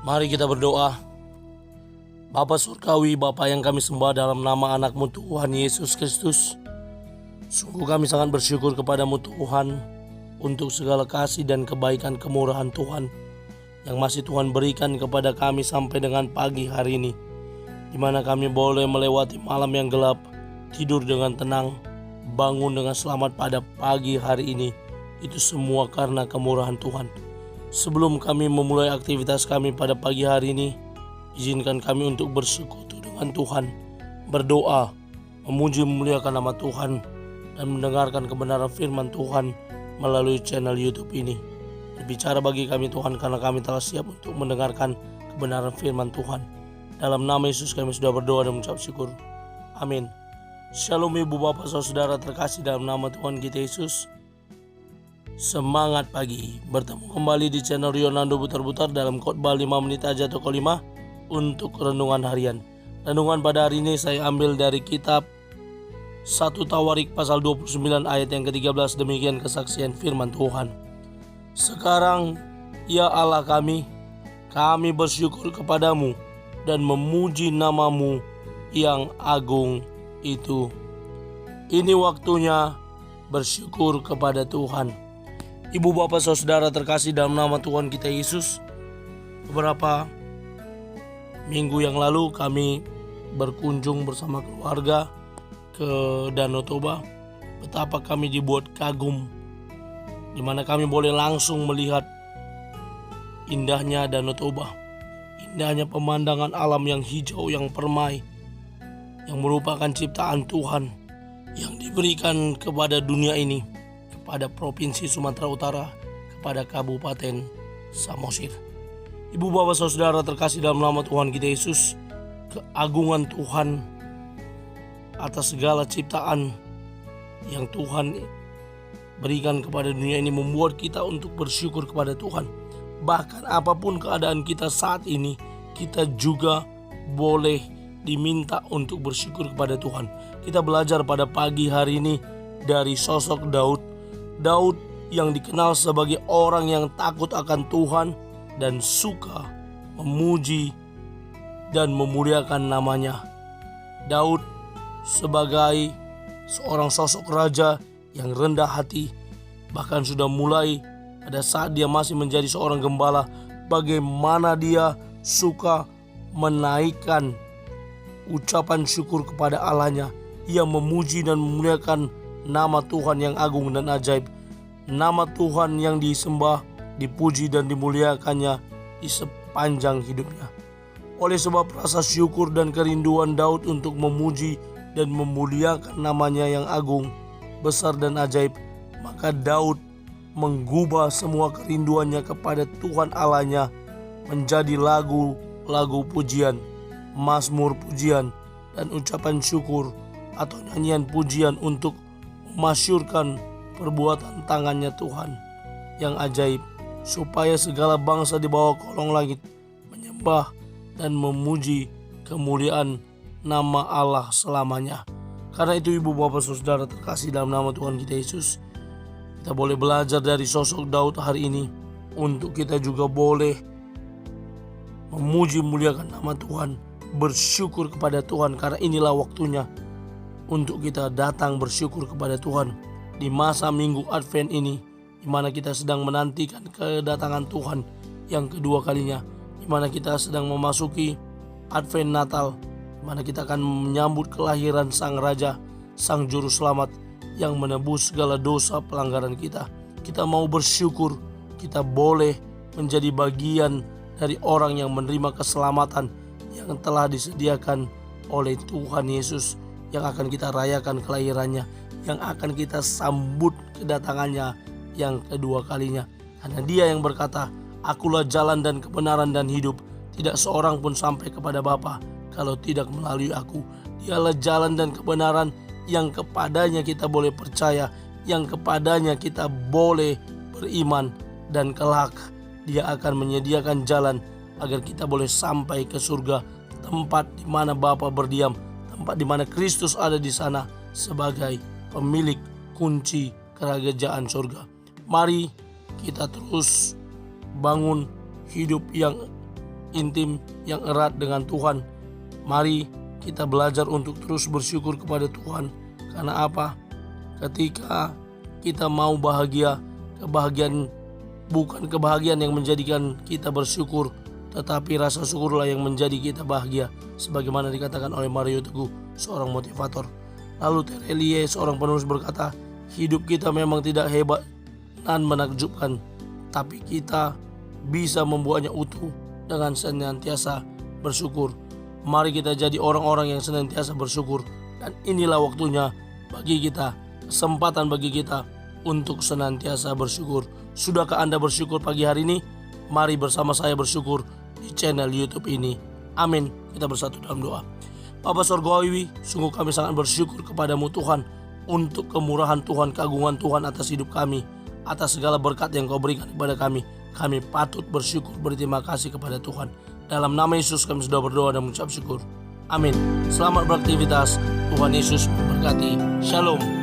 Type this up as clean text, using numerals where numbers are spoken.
Mari kita berdoa. Bapa Surgawi, Bapa yang kami sembah dalam nama anak-Mu Tuhan Yesus Kristus. Sungguh kami sangat bersyukur kepadamu Tuhan untuk segala kasih dan kebaikan kemurahan Tuhan yang masih Tuhan berikan kepada kami sampai dengan pagi hari ini, di mana kami boleh melewati malam yang gelap, tidur dengan tenang, bangun dengan selamat pada pagi hari ini. Itu semua karena kemurahan Tuhan. Sebelum kami memulai aktivitas kami pada pagi hari ini, izinkan kami untuk bersekutu dengan Tuhan, berdoa, memuji memuliakan nama Tuhan, dan mendengarkan kebenaran firman Tuhan melalui channel YouTube ini. Berbicara bagi kami Tuhan, karena kami telah siap untuk mendengarkan kebenaran firman Tuhan. Dalam nama Yesus kami sudah berdoa dan mengucap syukur. Amin. Shalom Ibu Bapak Saudara terkasih dalam nama Tuhan kita Yesus. Semangat pagi, bertemu kembali di channel Rionando Butar-Butar dalam khotbah 5 menit aja toko 5 untuk renungan harian. Renungan pada hari ini saya ambil dari kitab 1 Tawarik pasal 29 ayat yang ke-13. Demikian kesaksian firman Tuhan. Sekarang ya Allah kami bersyukur kepadamu dan memuji namamu yang agung itu. Ini waktunya bersyukur kepada Tuhan. Ibu bapak saudara terkasih dalam nama Tuhan kita Yesus, beberapa minggu yang lalu kami berkunjung bersama keluarga ke Danau Toba. Betapa kami dibuat kagum, di mana kami boleh langsung melihat indahnya Danau Toba, indahnya pemandangan alam yang hijau, yang permai, yang merupakan ciptaan Tuhan yang diberikan kepada dunia ini, kepada Provinsi Sumatera Utara, kepada Kabupaten Samosir. Ibu bapak saudara terkasih dalam nama Tuhan kita Yesus, keagungan Tuhan atas segala ciptaan yang Tuhan berikan kepada dunia ini membuat kita untuk bersyukur kepada Tuhan. Bahkan apapun keadaan kita saat ini, kita juga boleh diminta untuk bersyukur kepada Tuhan. Kita belajar pada pagi hari ini dari sosok Daud yang dikenal sebagai orang yang takut akan Tuhan dan suka memuji dan memuliakan namanya. Daud sebagai seorang sosok raja yang rendah hati, bahkan sudah mulai pada saat dia masih menjadi seorang gembala, bagaimana dia suka menaikkan ucapan syukur kepada Allahnya. Ia memuji dan memuliakan nama Tuhan yang agung dan ajaib. Nama Tuhan yang disembah, dipuji dan dimuliakannya di sepanjang hidupnya. Oleh sebab rasa syukur dan kerinduan Daud untuk memuji dan memuliakan namanya yang agung, besar dan ajaib, maka Daud menggubah semua kerinduannya kepada Tuhan Allahnya menjadi lagu-lagu pujian, mazmur pujian, dan ucapan syukur atau nyanyian pujian untuk memasyurkan perbuatan tangannya Tuhan yang ajaib, supaya segala bangsa di bawah kolong langit menyembah dan memuji kemuliaan nama Allah selamanya. Karena itu ibu bapak saudara terkasih dalam nama Tuhan kita Yesus, kita boleh belajar dari sosok Daud hari ini untuk kita juga boleh memuji memuliakan nama Tuhan, bersyukur kepada Tuhan, karena inilah waktunya untuk kita datang bersyukur kepada Tuhan di masa minggu Advent ini, di mana kita sedang menantikan kedatangan Tuhan yang kedua kalinya, di mana kita sedang memasuki Advent Natal, di mana kita akan menyambut kelahiran Sang Raja, Sang Juru Selamat yang menebus segala dosa pelanggaran kita. Kita mau bersyukur, kita boleh menjadi bagian dari orang yang menerima keselamatan yang telah disediakan oleh Tuhan Yesus, yang akan kita rayakan kelahirannya, yang akan kita sambut kedatangannya yang kedua kalinya. Karena dia yang berkata, akulah jalan dan kebenaran dan hidup, tidak seorang pun sampai kepada Bapa kalau tidak melalui aku. Dialah jalan dan kebenaran yang kepadanya kita boleh percaya, yang kepadanya kita boleh beriman, dan kelak dia akan menyediakan jalan agar kita boleh sampai ke surga, tempat di mana Bapa berdiam, tempat di mana Kristus ada di sana sebagai pemilik kunci kerajaan surga. Mari kita terus bangun hidup yang intim yang erat dengan Tuhan. Mari kita belajar untuk terus bersyukur kepada Tuhan. Karena apa? Ketika kita mau bahagia, kebahagiaan bukan kebahagiaan yang menjadikan kita bersyukur, tetapi rasa syukurlah yang menjadi kita bahagia. Sebagaimana dikatakan oleh Mario Teguh, seorang motivator. Lalu Terelie, seorang penulis, berkata, hidup kita memang tidak hebat dan menakjubkan, tapi kita bisa membuatnya utuh dengan senantiasa bersyukur. Mari kita jadi orang-orang yang senantiasa bersyukur. Dan inilah waktunya bagi kita, kesempatan bagi kita untuk senantiasa bersyukur. Sudahkah Anda bersyukur pagi hari ini? Mari bersama saya bersyukur di channel YouTube ini. Amin. Kita bersatu dalam doa. Bapa Surgawi, sungguh kami sangat bersyukur kepadamu Tuhan, untuk kemurahan Tuhan, keagungan Tuhan atas hidup kami, atas segala berkat yang Kau berikan kepada kami. Kami patut bersyukur, berterima kasih kepada Tuhan. Dalam nama Yesus kami sudah berdoa dan mengucap syukur. Amin. Selamat beraktivitas. Tuhan Yesus memberkati. Shalom.